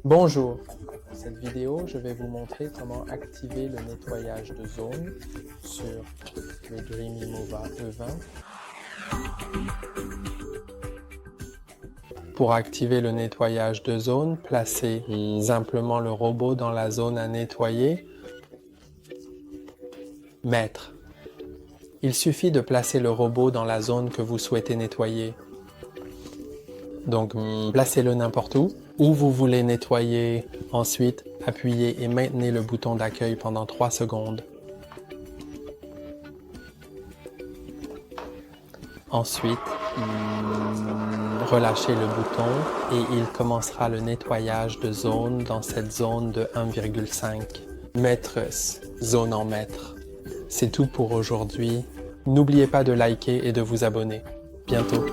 Bonjour, dans cette vidéo, je vais vous montrer comment activer le nettoyage de zone sur le Dreamy Mova E20. Pour activer le nettoyage de zone, placez simplement le robot dans la zone à nettoyer. Mettre. Il suffit de placer le robot dans la zone que vous souhaitez nettoyer. Donc, placez-le n'importe où vous voulez nettoyer. Ensuite, appuyez et maintenez le bouton d'accueil pendant 3 secondes. Ensuite, relâchez le bouton et il commencera le nettoyage de zone dans cette zone de 1,5 mètres, zone en mètres. C'est tout pour aujourd'hui. N'oubliez pas de liker et de vous abonner. Bientôt.